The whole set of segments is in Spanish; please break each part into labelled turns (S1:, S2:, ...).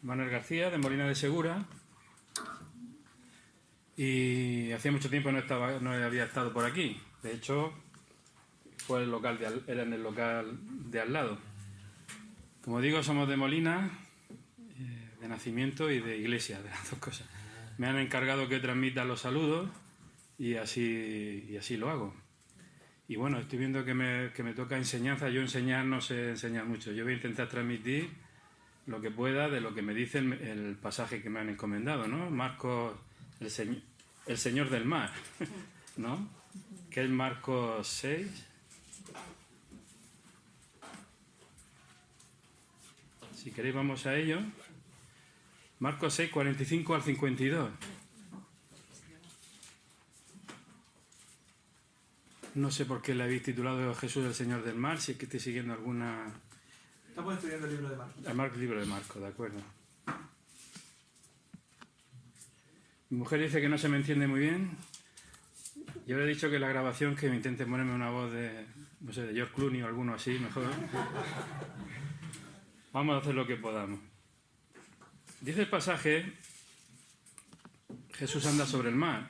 S1: Manuel García, de Molina de Segura. Y hacía mucho tiempo no había estado por aquí. De hecho, fue era en el local de al lado. Como digo, somos de Molina, de nacimiento y de iglesia, de las dos cosas. Me han encargado que transmita los saludos y así lo hago. Y bueno, estoy viendo que me toca enseñanza. Yo enseñar no sé enseñar mucho. Yo voy a intentar transmitir lo que pueda de lo que me dice el pasaje que me han encomendado, ¿no? Marcos, el Señor del mar, ¿no? Que es Marcos 6. Si queréis vamos a ello. Marcos 6, 45 al 52. No sé por qué le habéis titulado Jesús el Señor del mar, si es que estoy siguiendo alguna...
S2: Estamos estudiando el libro de Marcos.
S1: El libro de Marcos, de acuerdo. Mi mujer dice que no se me entiende muy bien. Yo le he dicho que la grabación que me intente ponerme una voz de, no sé, de George Clooney o alguno así, mejor. Vamos a hacer lo que podamos. Dice el pasaje, Jesús anda sobre el mar.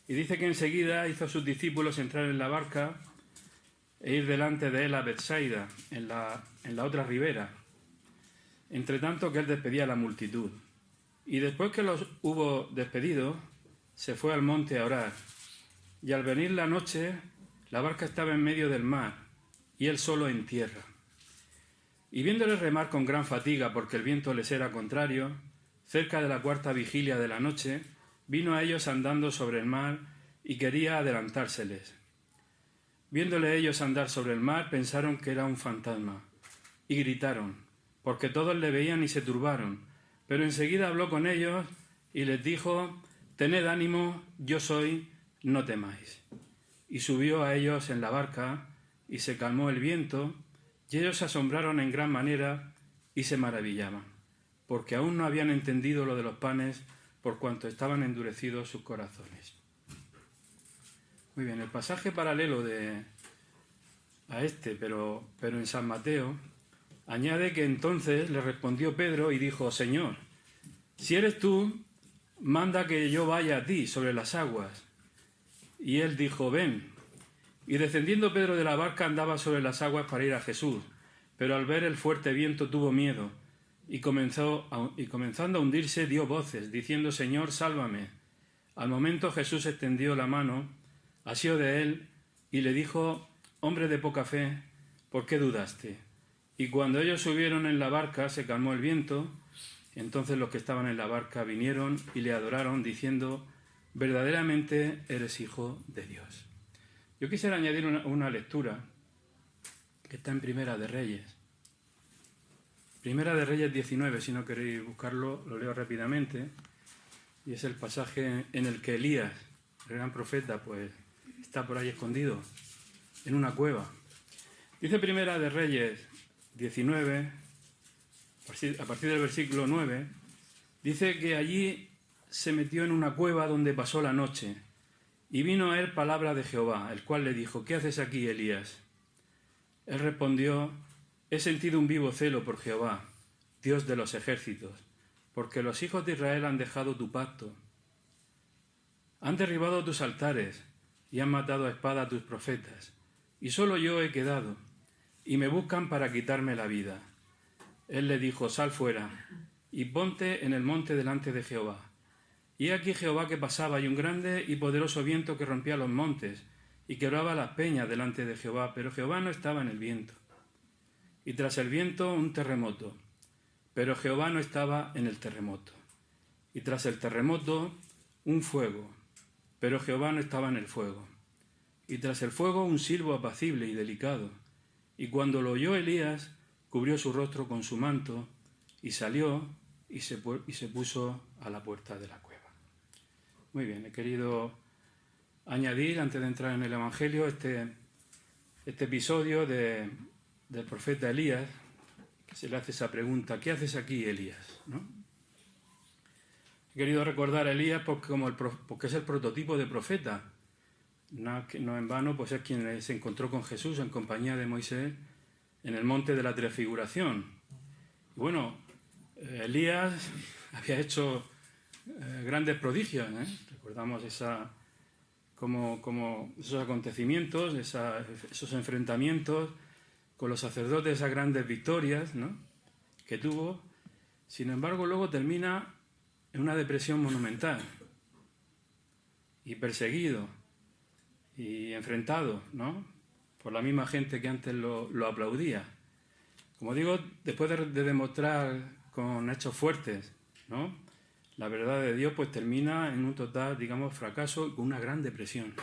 S1: Y dice que enseguida hizo a sus discípulos entrar en la barca e ir delante de él a Betsaida, en la otra ribera, entre tanto que él despedía a la multitud. Y después que los hubo despedido, se fue al monte a orar. Y al venir la noche, la barca estaba en medio del mar, y él solo en tierra. Y viéndole remar con gran fatiga, porque el viento les era contrario, cerca de la cuarta vigilia de la noche, vino a ellos andando sobre el mar, y quería adelantárseles. Viéndole ellos andar sobre el mar, pensaron que era un fantasma, y gritaron, porque todos le veían y se turbaron. Pero enseguida habló con ellos y les dijo, tened ánimo, yo soy, no temáis. Y subió a ellos en la barca, y se calmó el viento, y ellos se asombraron en gran manera y se maravillaban, porque aún no habían entendido lo de los panes, por cuanto estaban endurecidos sus corazones. Muy bien, el pasaje paralelo a este, pero en San Mateo, añade que entonces le respondió Pedro y dijo, Señor, si eres tú, manda que yo vaya a ti sobre las aguas. Y él dijo, ven. Y descendiendo Pedro de la barca andaba sobre las aguas para ir a Jesús, pero al ver el fuerte viento tuvo miedo, y comenzando a hundirse dio voces, diciendo, Señor, sálvame. Al momento Jesús extendió la mano, asió de él, y le dijo, hombre de poca fe, ¿por qué dudaste? Y cuando ellos subieron en la barca, se calmó el viento. Entonces los que estaban en la barca vinieron y le adoraron, diciendo, verdaderamente eres hijo de Dios. Yo quisiera añadir una lectura que está en Primera de Reyes. Primera de Reyes 19, si no queréis buscarlo, lo leo rápidamente. Y es el pasaje en el que Elías, el gran profeta, pues está por ahí escondido, en una cueva. Dice Primera de Reyes 19, a partir del versículo 9, dice que allí se metió en una cueva donde pasó la noche, y vino a él palabra de Jehová, el cual le dijo, ¿qué haces aquí, Elías? Él respondió, he sentido un vivo celo por Jehová, Dios de los ejércitos, porque los hijos de Israel han dejado tu pacto, han derribado tus altares y han matado a espada a tus profetas, y solo yo he quedado, y me buscan para quitarme la vida. Él le dijo, sal fuera, y ponte en el monte delante de Jehová. Y aquí Jehová que pasaba, y un grande y poderoso viento que rompía los montes, y quebraba las peñas delante de Jehová, pero Jehová no estaba en el viento. Y tras el viento un terremoto, pero Jehová no estaba en el terremoto. Y tras el terremoto un fuego, pero Jehová no estaba en el fuego. Y tras el fuego un silbo apacible y delicado. Y cuando lo oyó Elías, cubrió su rostro con su manto, y salió y se puso a la puerta de la cueva. Muy bien, he querido añadir, antes de entrar en el Evangelio, este episodio del profeta Elías, que se le hace esa pregunta, ¿qué haces aquí, Elías? ¿No? He querido recordar a Elías porque es el prototipo de profeta. No en vano, pues es quien se encontró con Jesús en compañía de Moisés en el monte de la transfiguración. Y bueno, Elías había hecho grandes prodigios, ¿eh? Recordamos como esos acontecimientos, esos enfrentamientos con los sacerdotes, esas grandes victorias, ¿no?, que tuvo. Sin embargo, luego termina en una depresión monumental y perseguido y enfrentado, ¿no?, por la misma gente que antes lo aplaudía. Como digo, después de demostrar con hechos fuertes, ¿no?, la verdad de Dios, pues termina en un total, digamos, fracaso, con una gran depresión,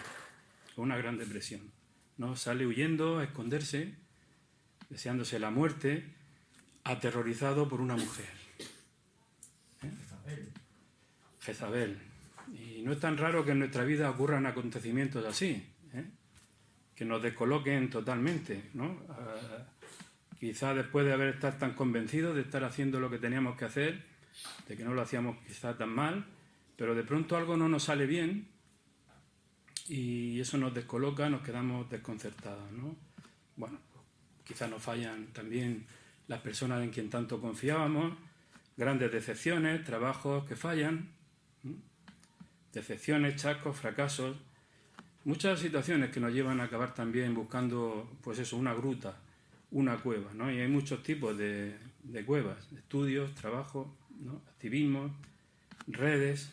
S1: ¿no? Sale huyendo a esconderse, deseándose la muerte, aterrorizado por una mujer, Jezabel. Y no es tan raro que en nuestra vida ocurran acontecimientos así, que nos descoloquen totalmente, ¿no? Quizá después de estar tan convencidos de estar haciendo lo que teníamos que hacer, de que no lo hacíamos quizá tan mal, pero de pronto algo no nos sale bien y eso nos descoloca, nos quedamos desconcertados, ¿no? Bueno, quizá nos fallan también las personas en quien tanto confiábamos, grandes decepciones, trabajos que fallan, ¿no?, decepciones, chascos, fracasos, muchas situaciones que nos llevan a acabar también buscando, pues eso, una gruta, una cueva, ¿no? Y hay muchos tipos de cuevas: estudios, trabajo, ¿no?, activismo, redes,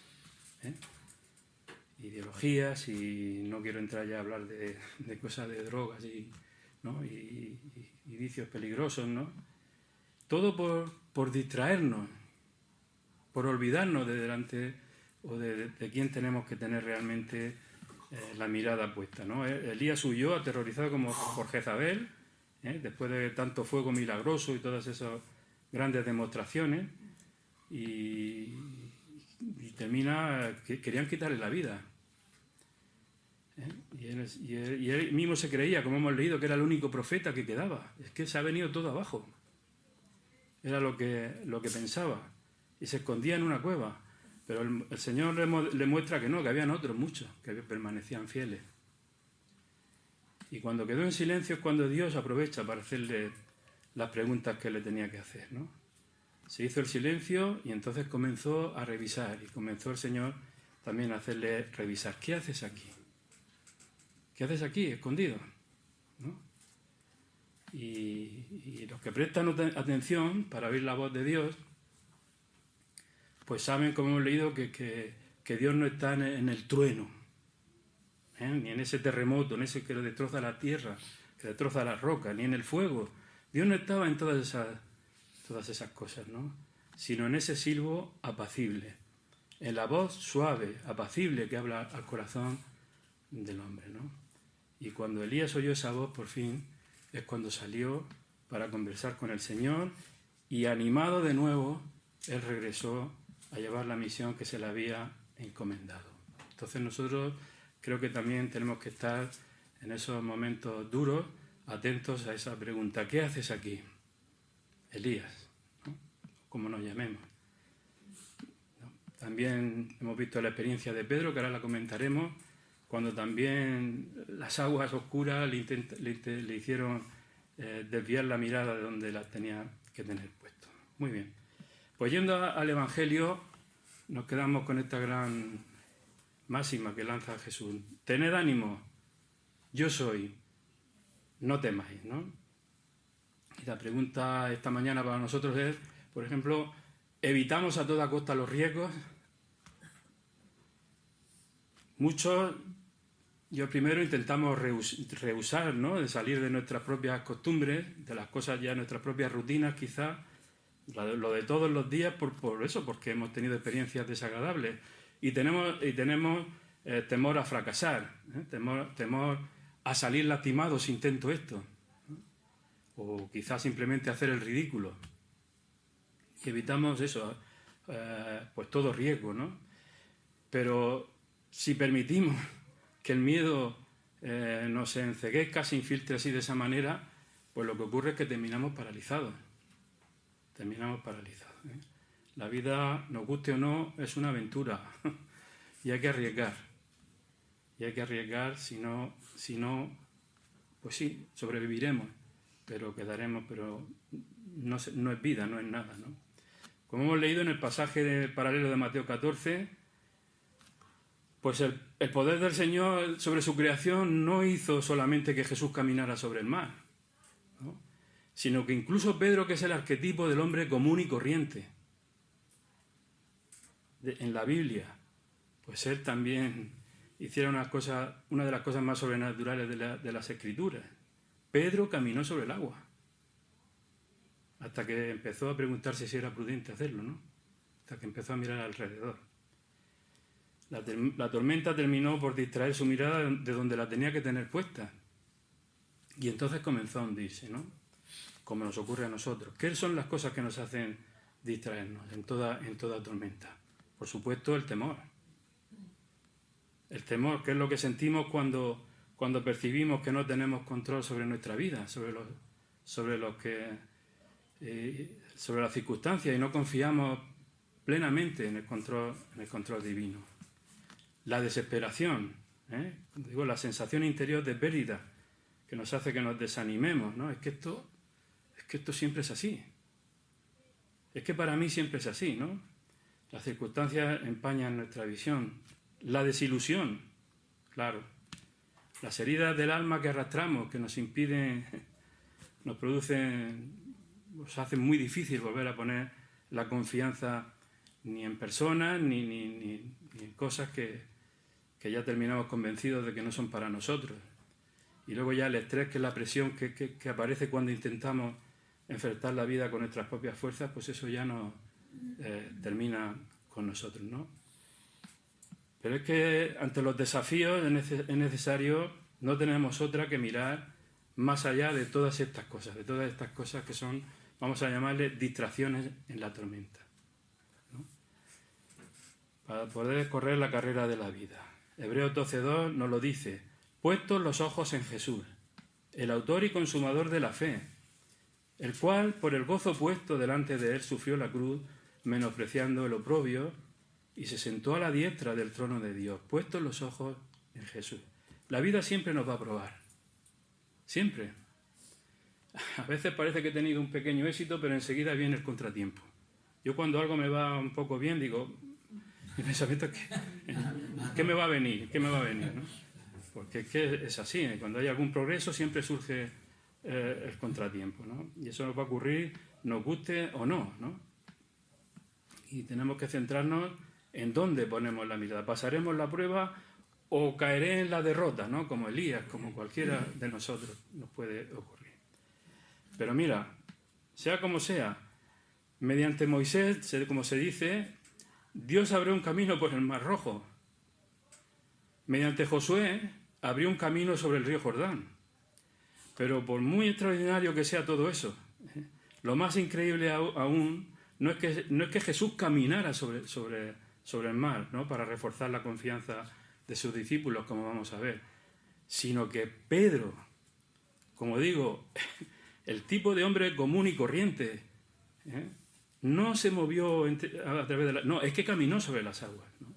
S1: ideologías, y no quiero entrar ya a hablar de cosas de drogas ¿no?, y vicios peligrosos, ¿no? Todo por distraernos, por olvidarnos de delante o de quién tenemos que tener realmente la mirada puesta, ¿no? Elías huyó aterrorizado como por Jezabel, después de tanto fuego milagroso y todas esas grandes demostraciones, y termina que querían quitarle la vida. Y él mismo se creía, como hemos leído, que era el único profeta que quedaba. Es que se ha venido todo abajo. Era lo que pensaba. Y se escondía en una cueva. Pero el Señor le muestra que no, que habían otros muchos que permanecían fieles. Y cuando quedó en silencio es cuando Dios aprovecha para hacerle las preguntas que le tenía que hacer, ¿no? Se hizo el silencio y entonces comenzó a revisar, y comenzó el Señor también a hacerle revisar. ¿Qué haces aquí? ¿Qué haces aquí, escondido?, ¿no? Y los que prestan atención para oír la voz de Dios, pues saben, como hemos leído, que Dios no está en el trueno, ni en ese terremoto, en ese que lo destroza la tierra, que destroza las rocas, ni en el fuego. Dios no estaba en todas esas cosas, ¿no?, sino en ese silbo apacible, en la voz suave, apacible, que habla al corazón del hombre, ¿no? Y cuando Elías oyó esa voz, por fin, es cuando salió para conversar con el Señor, y animado de nuevo, él regresó a llevar la misión que se le había encomendado. Entonces nosotros creo que también tenemos que estar en esos momentos duros, atentos a esa pregunta: ¿qué haces aquí, Elías?, ¿no?, como nos llamemos. También hemos visto la experiencia de Pedro, que ahora la comentaremos, cuando también las aguas oscuras le hicieron desviar la mirada de donde la tenía que tener puesto. Muy bien. Pues yendo al Evangelio, nos quedamos con esta gran máxima que lanza Jesús: tened ánimo, yo soy, no temáis, ¿no? Y la pregunta esta mañana para nosotros es, por ejemplo, ¿evitamos a toda costa los riesgos? Muchos, yo primero, intentamos rehusar, ¿no?, de salir de nuestras propias costumbres, de las cosas ya, nuestras propias rutinas, quizás, lo de todos los días, por eso, porque hemos tenido experiencias desagradables. Y tenemos temor a fracasar, temor a salir lastimados si intento esto, ¿no?, o quizás simplemente hacer el ridículo. Y evitamos eso, pues todo riesgo, ¿no? Pero si permitimos que el miedo nos enceguezca, se infiltre así de esa manera, pues lo que ocurre es que terminamos paralizados. La vida, nos guste o no, es una aventura y hay que arriesgar. Si no, pues sí, sobreviviremos, pero quedaremos, pero no es vida, no es nada, ¿no? Como hemos leído en el pasaje paralelo de Mateo 14, pues el poder del Señor sobre su creación no hizo solamente que Jesús caminara sobre el mar, ¿no? Sino que incluso Pedro, que es el arquetipo del hombre común y corriente en la Biblia, pues él también hiciera una de las cosas más sobrenaturales de las Escrituras. Pedro caminó sobre el agua, hasta que empezó a preguntarse si era prudente hacerlo, ¿no? Hasta que empezó a mirar alrededor. La tormenta terminó por distraer su mirada de donde la tenía que tener puesta. Y entonces comenzó a hundirse, ¿no? Como nos ocurre a nosotros. ¿Qué son las cosas que nos hacen distraernos en toda tormenta? Por supuesto, el temor. El temor, que es lo que sentimos cuando percibimos que no tenemos control sobre nuestra vida, sobre las circunstancias, y no confiamos plenamente en el control divino. La desesperación, la sensación interior de pérdida que nos hace que nos desanimemos, ¿no? Es que esto siempre es así. Es que para mí siempre es así, ¿no? Las circunstancias empañan nuestra visión. La desilusión, claro. Las heridas del alma que arrastramos, que nos impiden, nos hacen muy difícil volver a poner la confianza ni en personas ni en cosas que ya terminamos convencidos de que no son para nosotros. Y luego ya el estrés, que es la presión que aparece cuando intentamos enfrentar la vida con nuestras propias fuerzas, pues eso ya no termina con nosotros, ¿no? Pero es que ante los desafíos es necesario, no tenemos otra que mirar más allá de todas estas cosas que son, vamos a llamarle, distracciones en la tormenta, ¿no? Para poder correr la carrera de la vida. Hebreos 12:2 nos lo dice: puestos los ojos en Jesús, el autor y consumador de la fe, el cual, por el gozo puesto delante de él, sufrió la cruz, menospreciando el oprobio, y se sentó a la diestra del trono de Dios. Puestos los ojos en Jesús. La vida siempre nos va a probar. Siempre. A veces parece que he tenido un pequeño éxito, pero enseguida viene el contratiempo. Yo cuando algo me va un poco bien, digo, mi pensamiento es ¿qué me va a venir? ¿Qué me va a venir? ¿No? Porque es que es así, cuando hay algún progreso siempre surge el contratiempo, ¿no? Y eso nos va a ocurrir, nos guste o no, ¿no? Y tenemos que centrarnos en dónde ponemos la mirada. ¿Pasaremos la prueba o caeré en la derrota, ¿no? Como Elías, como cualquiera de nosotros nos puede ocurrir. Pero mira, sea como sea, mediante Moisés, como se dice, Dios abrió un camino por el Mar Rojo. Mediante Josué abrió un camino sobre el río Jordán. Pero por muy extraordinario que sea todo eso, lo más increíble aún no es que Jesús caminara sobre el mar, ¿no? Para reforzar la confianza de sus discípulos, como vamos a ver, sino que Pedro, como digo, el tipo de hombre común y corriente, no se movió a través de no, es que caminó sobre las aguas, ¿no?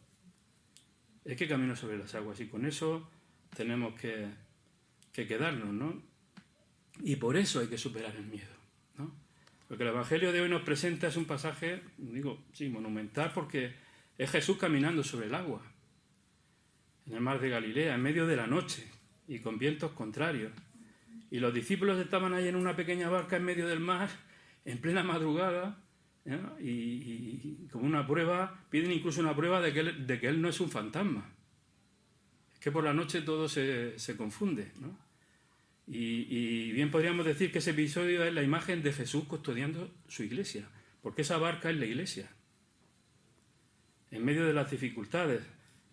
S1: Es que caminó sobre las aguas, y con eso tenemos que quedarnos, ¿no? Y por eso hay que superar el miedo, ¿no? Lo que el Evangelio de hoy nos presenta es un pasaje, monumental, porque es Jesús caminando sobre el agua, en el mar de Galilea, en medio de la noche, y con vientos contrarios. Y los discípulos estaban ahí en una pequeña barca en medio del mar, en plena madrugada, ¿no? Y como una prueba, piden incluso una prueba de que él no es un fantasma. Es que por la noche todo se confunde, ¿no? Y bien podríamos decir que ese episodio es la imagen de Jesús custodiando su iglesia, porque esa barca es la iglesia. En medio de las dificultades,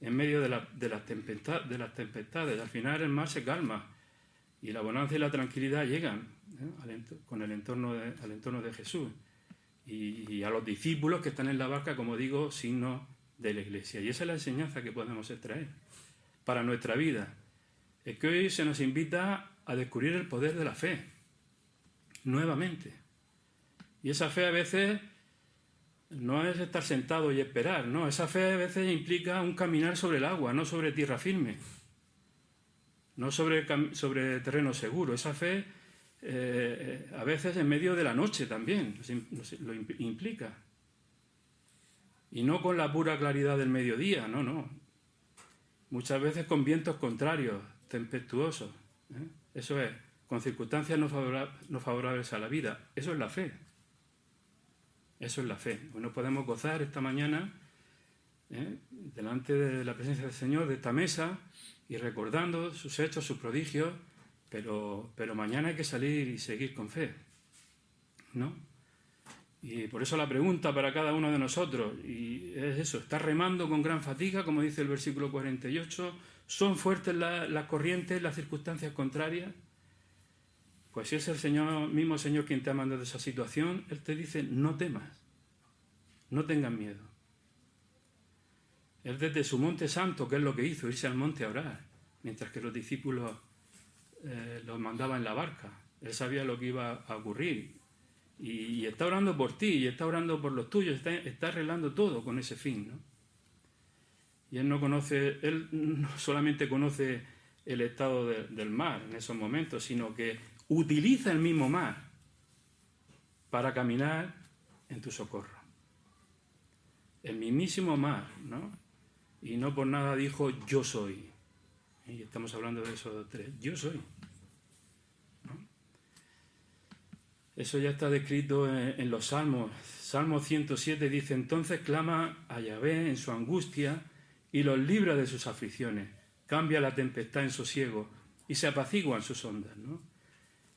S1: en medio de las tempestades, al final el mar se calma y la bonanza y la tranquilidad llegan, con al entorno de Jesús. Y a los discípulos que están en la barca, como digo, signo de la iglesia. Y esa es la enseñanza que podemos extraer para nuestra vida. Es que hoy se nos invita a descubrir el poder de la fe, nuevamente. Y esa fe a veces no es estar sentado y esperar, no. Esa fe a veces implica un caminar sobre el agua, no sobre tierra firme, no sobre terreno seguro. Esa fe a veces en medio de la noche también lo implica. Y no con la pura claridad del mediodía, no, no. Muchas veces con vientos contrarios, tempestuosos. Eso es, con circunstancias no favorables a la vida. Eso es la fe. Eso es la fe. Hoy nos podemos gozar esta mañana delante de la presencia del Señor, de esta mesa, y recordando sus hechos, sus prodigios, pero mañana hay que salir y seguir con fe, ¿no? Y por eso la pregunta para cada uno de nosotros, y es eso, ¿estás remando con gran fatiga, como dice el versículo 48? ¿Son fuertes las corrientes, las circunstancias contrarias? Pues si es el Señor, mismo Señor quien te ha mandado esa situación, Él te dice, no temas, no tengas miedo. Él desde su monte santo, que es lo que hizo, irse al monte a orar, mientras que los discípulos los mandaba en la barca. Él sabía lo que iba a ocurrir. Y está orando por ti, y está orando por los tuyos, está arreglando todo con ese fin, ¿no? Y Él no solamente conoce el estado del mar en esos momentos, sino que utiliza el mismo mar para caminar en tu socorro. El mismísimo mar, ¿no? Y no por nada dijo, yo soy. Y estamos hablando de esos tres. Yo soy. ¿No? Eso ya está descrito en los Salmos. Salmo 107 dice, entonces clama a Yahvé en su angustia y los libra de sus aflicciones. Cambia la tempestad en sosiego y se apaciguan sus ondas, ¿no?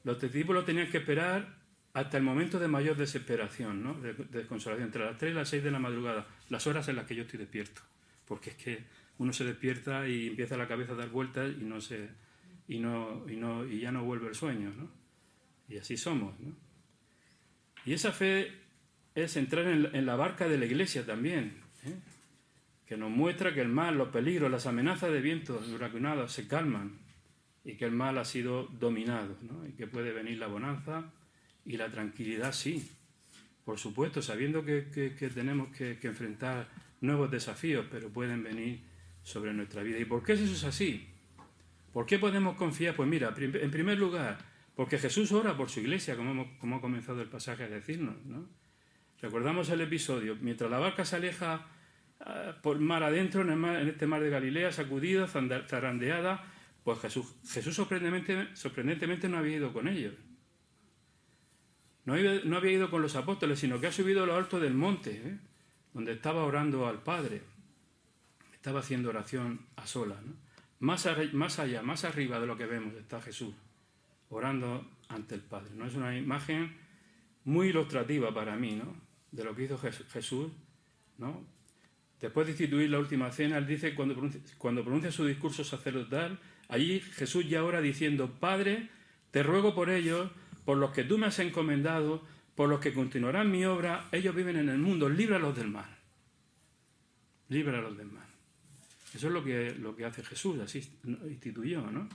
S1: Los discípulos tenían que esperar hasta el momento de mayor desesperación, ¿no? De desconsolación, entre las 3 y las 6 de la madrugada, las horas en las que yo estoy despierto. Porque es que uno se despierta y empieza la cabeza a dar vueltas y ya no vuelve el sueño, ¿no? Y así somos, ¿no? Y esa fe es entrar en la barca de la Iglesia también, que nos muestra que el mal, los peligros, las amenazas de vientos huracanados se calman y que el mal ha sido dominado, ¿no? Y que puede venir la bonanza y la tranquilidad, sí, por supuesto, sabiendo que tenemos que enfrentar nuevos desafíos, pero pueden venir sobre nuestra vida. ¿Y por qué eso es así? ¿Por qué podemos confiar? Pues mira, en primer lugar, porque Jesús ora por su iglesia, como ha comenzado el pasaje a decirnos, ¿no? Recordamos el episodio, mientras la barca se aleja por mar adentro, en este mar de Galilea, sacudida, zarandeada, pues Jesús sorprendentemente no había ido con ellos. No había ido con los apóstoles, sino que ha subido a lo alto del monte, donde estaba orando al Padre. Estaba haciendo oración a solas, ¿no? Más allá, más arriba de lo que vemos está Jesús, orando ante el Padre, ¿no? Es una imagen muy ilustrativa para mí, ¿no? De lo que hizo Jesús, ¿no? Después de instituir la última cena, Él dice, cuando pronuncia su discurso sacerdotal, allí Jesús ya ora diciendo, Padre, te ruego por ellos, por los que tú me has encomendado, por los que continuarán mi obra, ellos viven en el mundo, líbralos del mal. Líbralos del mal. Eso es lo que hace Jesús, así instituyó, ¿no?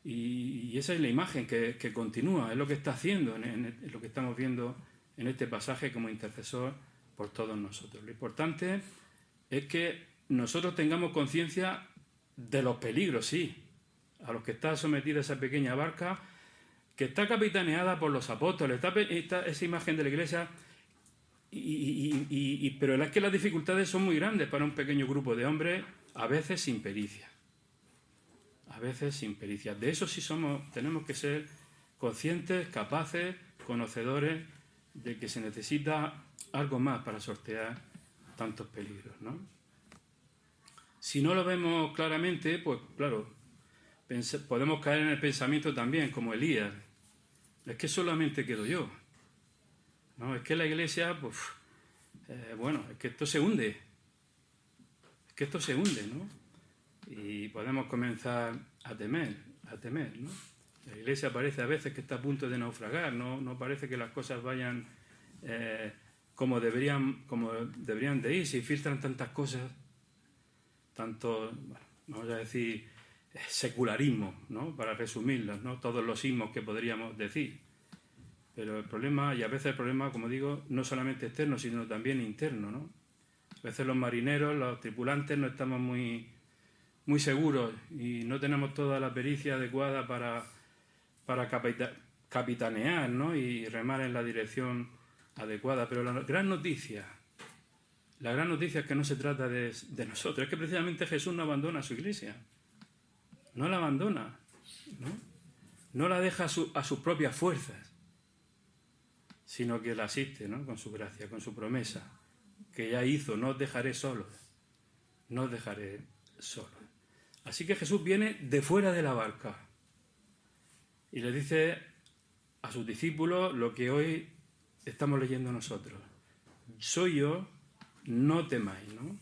S1: Y esa es la imagen que continúa, es lo que está haciendo, en lo que estamos viendo en este pasaje como intercesor por todos nosotros. Lo importante es que nosotros tengamos conciencia de los peligros, sí, a los que está sometida esa pequeña barca, que está capitaneada por los apóstoles, está esa imagen de la iglesia, pero es que las dificultades son muy grandes para un pequeño grupo de hombres, a veces sin pericia. A veces sin pericia. De eso sí tenemos que ser conscientes, capaces, conocedores de que se necesita algo más para sortear tantos peligros, ¿no? Si no lo vemos claramente, pues claro, podemos caer en el pensamiento también, como Elías. Es que solamente quedo yo. No, es que la iglesia, pues, es que esto se hunde. Es que esto se hunde, ¿no? Y podemos comenzar a temer, ¿no? La iglesia parece a veces que está a punto de naufragar, no parece que las cosas vayan como deberían de ir, se filtran tantas cosas, vamos a decir, secularismo, ¿no? Para resumirlas, ¿no? Todos los ismos que podríamos decir. Pero el problema, y a veces el problema, como digo, no solamente externo, sino también interno, ¿no? A veces los marineros, los tripulantes, no estamos muy seguros y no tenemos toda la pericia adecuada para capitanear, ¿no? Y remar en la dirección adecuada. Pero la gran noticia es que no se trata de nosotros, es que precisamente Jesús no abandona a su iglesia, no la abandona, no la deja a sus propias fuerzas, sino que la asiste, ¿no?, con su gracia, con su promesa, que ya hizo: no os dejaré solos, no os dejaré solos. Así que Jesús viene de fuera de la barca y le dice a sus discípulos lo que hoy estamos leyendo nosotros: soy yo, no temáis, ¿no?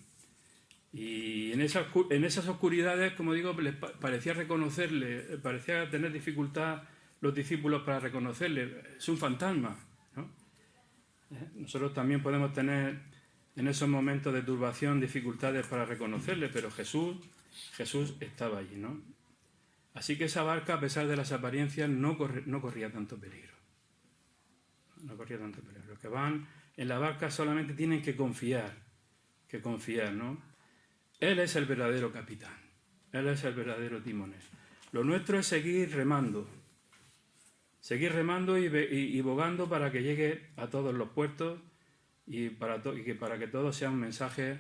S1: Y en esas oscuridades, como digo, les parecía reconocerle, parecía tener dificultad los discípulos para reconocerle. Es un fantasma, ¿no? Nosotros también podemos tener en esos momentos de turbación dificultades para reconocerle, pero Jesús estaba allí, ¿no? Así que esa barca, a pesar de las apariencias, no corría tanto peligro. No corría tanto peligro. Los que van en la barca solamente tienen que confiar, ¿no? Él es el verdadero capitán, Él es el verdadero timonel. Lo nuestro es seguir remando y bogando para que llegue a todos los puertos y para que todo sea un mensaje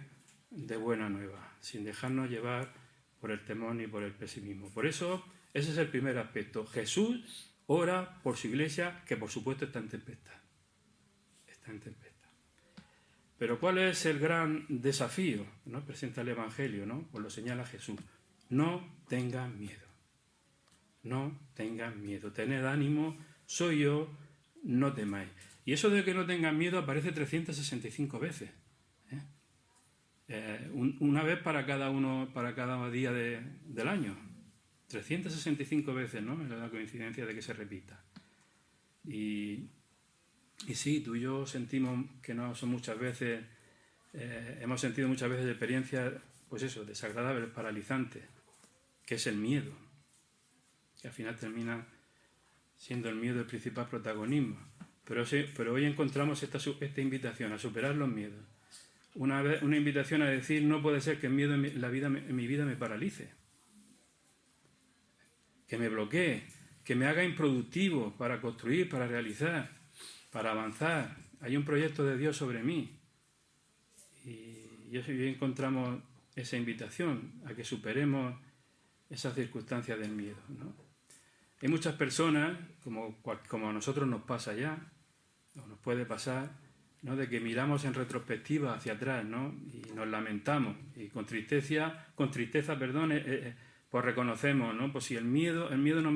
S1: de buena nueva, sin dejarnos llevar por el temor ni por el pesimismo. Por eso, ese es el primer aspecto. Jesús ora por su iglesia, que por supuesto está en tempestad. Está en tempestad. Pero ¿cuál es el gran desafío, ¿no?, presenta el Evangelio, ¿no? Pues lo señala Jesús: no tengan miedo. No tengan miedo. Tened ánimo, soy yo, no temáis. Y eso de que no tengan miedo aparece 365 veces. Una vez para cada día del año. 365 veces, ¿no? Es la coincidencia de que se repita. Y sí, tú y yo sentimos que no son muchas veces, hemos sentido muchas veces experiencias, pues eso, desagradables, paralizantes, que es el miedo, que al final termina siendo el miedo el principal protagonismo. Pero hoy encontramos esta invitación a superar los miedos. Una invitación a decir: no puede ser que el miedo en mi vida me paralice, que me bloquee, que me haga improductivo para construir, para realizar, para avanzar. Hay un proyecto de Dios sobre mí. Y hoy encontramos esa invitación a que superemos esas circunstancias del miedo, ¿no? Hay muchas personas, como a nosotros nos pasa ya, o nos puede pasar, ¿no?, de que miramos en retrospectiva hacia atrás, ¿no?, y nos lamentamos, y con tristeza, pues reconocemos, ¿no?, pues si el miedo no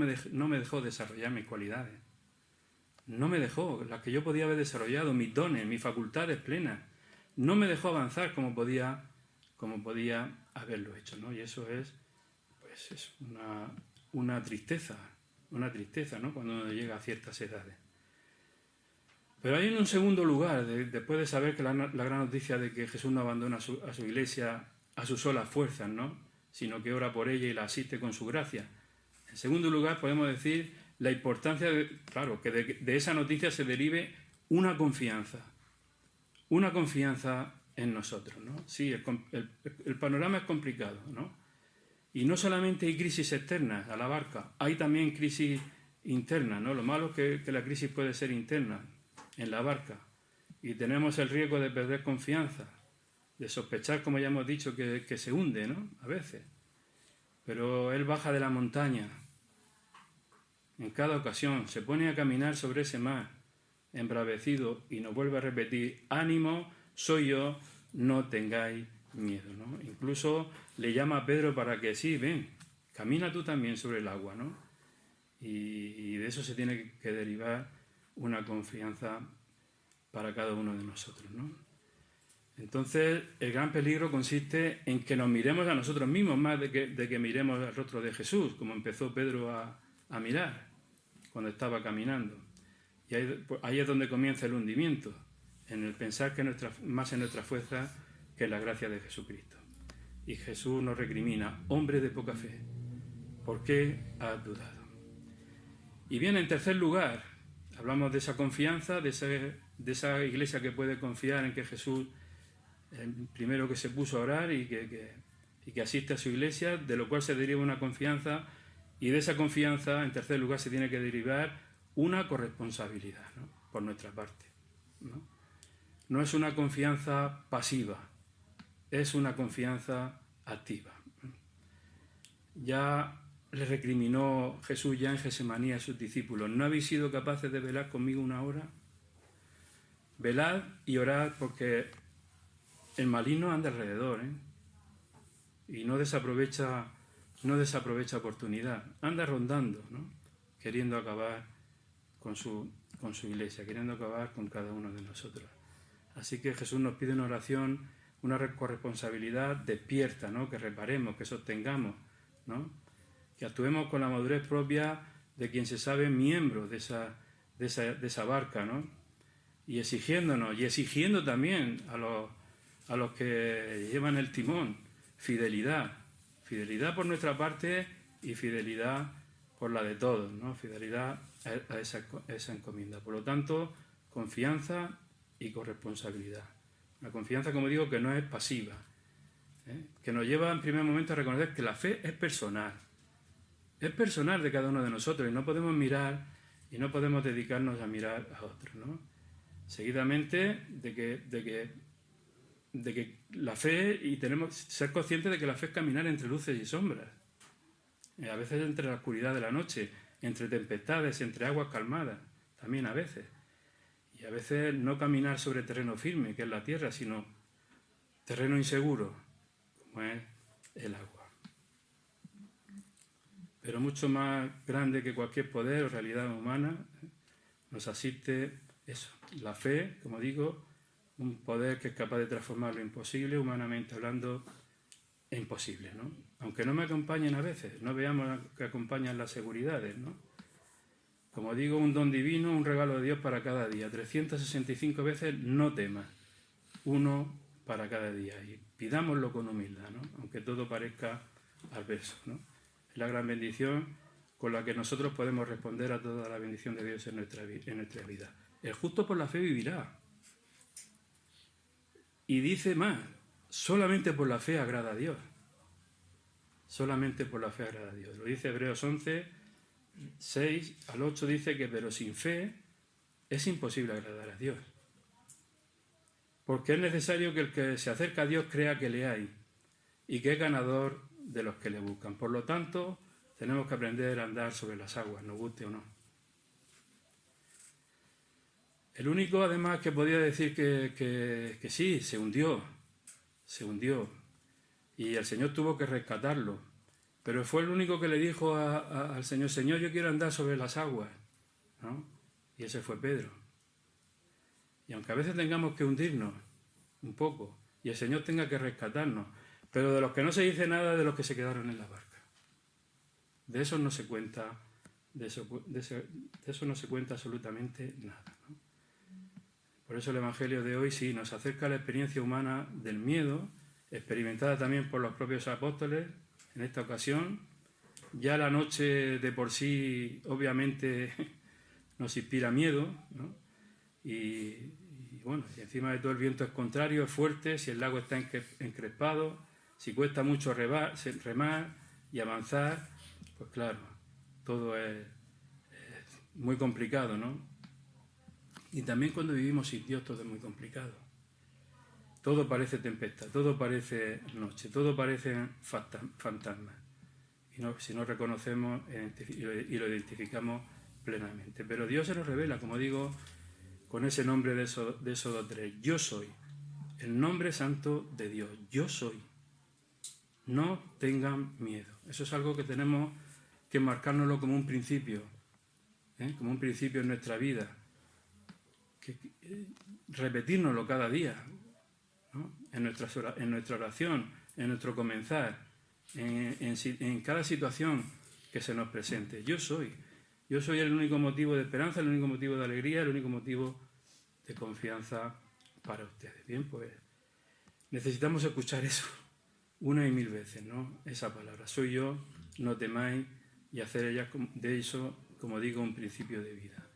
S1: me dejó desarrollar mis cualidades. No me dejó, las que yo podía haber desarrollado, mis dones, mis facultades plenas. No me dejó avanzar como podía haberlo hecho, ¿no? Y eso es, pues, es una tristeza, ¿no?, cuando uno llega a ciertas edades. Pero hay un segundo lugar, después de saber que la gran noticia de que Jesús no abandona a su iglesia a sus solas fuerzas, ¿no?, sino que ora por ella y la asiste con su gracia. En segundo lugar, podemos decir la importancia que de esa noticia se derive una confianza en nosotros, ¿no? Sí, el panorama es complicado, ¿no? Y no solamente hay crisis externas a la barca, hay también crisis internas, ¿no? Lo malo es que la crisis puede ser interna en la barca y tenemos el riesgo de perder confianza, de sospechar, como ya hemos dicho, que se hunde, ¿no?, a veces. Pero Él baja de la montaña en cada ocasión, se pone a caminar sobre ese mar embravecido y nos vuelve a repetir: ánimo, soy yo, no tengáis miedo, ¿no? Incluso le llama a Pedro para que sí, ven, camina tú también sobre el agua, ¿no? Y de eso se tiene que derivar una confianza para cada uno de nosotros, ¿no? Entonces, el gran peligro consiste en que nos miremos a nosotros mismos más de que miremos al rostro de Jesús, como empezó Pedro a mirar cuando estaba caminando. Y ahí es donde comienza el hundimiento, en el pensar que más en nuestra fuerza que en la gracia de Jesucristo. Y Jesús nos recrimina: hombre de poca fe, ¿por qué has dudado? Y bien, en tercer lugar, hablamos de esa confianza, de esa iglesia que puede confiar en que Jesús, el primero que se puso a orar y que asiste a su iglesia, de lo cual se deriva una confianza, y de esa confianza, en tercer lugar, se tiene que derivar una corresponsabilidad, ¿no?, por nuestra parte. ¿no? No es una confianza pasiva, es una confianza activa. Ya le recriminó Jesús ya en Getsemaní a sus discípulos: ¿no habéis sido capaces de velar conmigo una hora? Velad y orad, porque el maligno anda alrededor, y no desaprovecha oportunidad, anda rondando, ¿no? Queriendo acabar con su iglesia, queriendo acabar con cada uno de nosotros. Así que Jesús nos pide una oración, una corresponsabilidad despierta, ¿no? Que reparemos, que sostengamos, ¿no? Que actuemos con la madurez propia de quien se sabe miembro de esa barca, ¿no? Y exigiéndonos, y exigiendo también a los que llevan el timón, fidelidad por nuestra parte y fidelidad por la de todos, ¿no? Fidelidad a esa encomienda. Por lo tanto, confianza y corresponsabilidad. Una confianza, como digo, que no es pasiva, que nos lleva en primer momento a reconocer que la fe es personal de cada uno de nosotros, y no podemos mirar y no podemos dedicarnos a mirar a otros, ¿no? Seguidamente de que la fe, y tenemos que ser conscientes de que la fe es caminar entre luces y sombras, a veces entre la oscuridad de la noche, entre tempestades, entre aguas calmadas, también a veces. Y a veces no caminar sobre terreno firme, que es la tierra, sino terreno inseguro, como es el agua. Pero mucho más grande que cualquier poder o realidad humana, nos asiste eso, la fe, como digo, un poder que es capaz de transformar lo imposible, humanamente hablando, en imposible, ¿no? Aunque no me acompañen a veces, no veamos que acompañan las seguridades, ¿no? Como digo, un don divino, un regalo de Dios para cada día. 365 veces no temas, uno para cada día. Y pidámoslo con humildad, ¿no? Aunque todo parezca adverso, ¿no? Es la gran bendición con la que nosotros podemos responder a toda la bendición de Dios en nuestra vida. El justo por la fe vivirá. Y dice más, solamente por la fe agrada a Dios. Solamente por la fe agrada a Dios. Lo dice Hebreos 11, 6 al 8, dice que pero sin fe es imposible agradar a Dios. Porque es necesario que el que se acerca a Dios crea que le hay y que es ganador de los que le buscan. Por lo tanto, tenemos que aprender a andar sobre las aguas, nos guste o no. El único, además, que podía decir que sí, se hundió, y el Señor tuvo que rescatarlo, pero fue el único que le dijo al Señor: Señor, yo quiero andar sobre las aguas, ¿no? Y ese fue Pedro. Y aunque a veces tengamos que hundirnos un poco, y el Señor tenga que rescatarnos, pero de los que no se dice nada de los que se quedaron en la barca. De eso no se cuenta, de eso no se cuenta absolutamente nada, ¿no? Por eso el Evangelio de hoy sí nos acerca a la experiencia humana del miedo, experimentada también por los propios apóstoles en esta ocasión. Ya la noche de por sí, obviamente, nos inspira miedo, ¿no? Y bueno, y encima de todo el viento es contrario, es fuerte, si el lago está encrespado, si cuesta mucho remar y avanzar, pues claro, todo es muy complicado, ¿no? Y también cuando vivimos sin Dios todo es muy complicado. Todo parece tempestad, todo parece noche, todo parece fantasma. Si no reconocemos y lo identificamos plenamente. Pero Dios se nos revela, como digo, con ese nombre de Éxodo 3. Yo soy, el nombre santo de Dios. Yo soy. No tengan miedo. Eso es algo que tenemos que marcárnoslo como un principio, como un principio en nuestra vida. Repetírnoslo cada día, ¿no? En nuestra oración, en nuestro comenzar, en cada situación que se nos presente. Yo soy el único motivo de esperanza, el único motivo de alegría, el único motivo de confianza para ustedes. Bien, pues necesitamos escuchar eso una y mil veces, ¿no? Esa palabra, soy yo, no temáis, y hacer de eso, como digo, un principio de vida.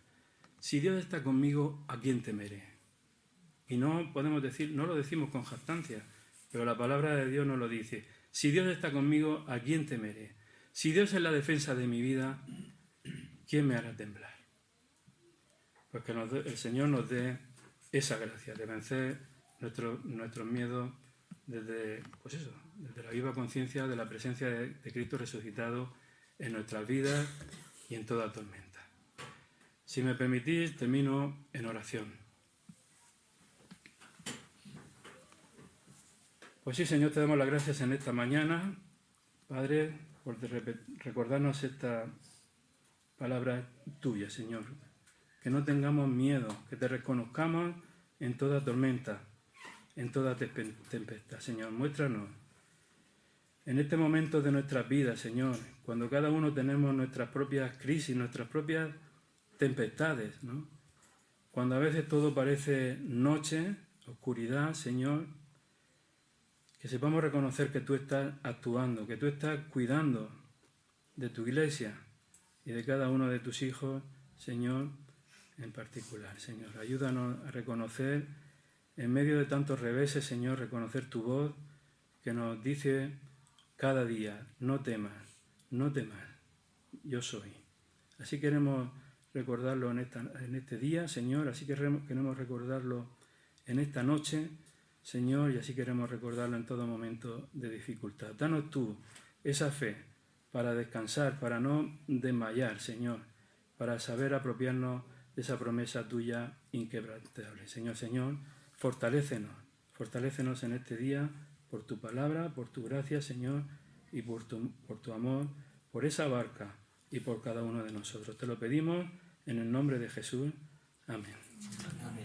S1: Si Dios está conmigo, ¿a quién temeré? Y no podemos decir, no lo decimos con jactancia, pero la palabra de Dios nos lo dice. Si Dios está conmigo, ¿a quién temeré? Si Dios es la defensa de mi vida, ¿quién me hará temblar? Pues que el Señor nos dé esa gracia de vencer nuestros miedos desde la viva conciencia de la presencia de Cristo resucitado en nuestras vidas y en toda tormenta. Si me permitís, termino en oración. Pues sí, Señor, te damos las gracias en esta mañana, Padre, por recordarnos esta palabra tuya, Señor. Que no tengamos miedo, que te reconozcamos en toda tormenta, en toda tempestad. Señor, muéstranos en este momento de nuestras vidas, Señor, cuando cada uno tenemos nuestras propias crisis, nuestras propias tempestades, ¿no? Cuando a veces todo parece noche, oscuridad, Señor, que sepamos reconocer que tú estás actuando, que tú estás cuidando de tu iglesia y de cada uno de tus hijos, Señor, en particular. Señor, ayúdanos a reconocer, en medio de tantos reveses, Señor, reconocer tu voz que nos dice cada día: no temas, yo soy. Así queremos recordarlo en este día, Señor, así queremos recordarlo en esta noche, Señor, y así queremos recordarlo en todo momento de dificultad. Danos tú esa fe para descansar, para no desmayar, Señor, para saber apropiarnos de esa promesa tuya inquebrantable. Señor, fortalécenos en este día por tu palabra, por tu gracia, Señor, y por tu amor, por esa barca y por cada uno de nosotros. Te lo pedimos en el nombre de Jesús. Amén.
S3: Amén.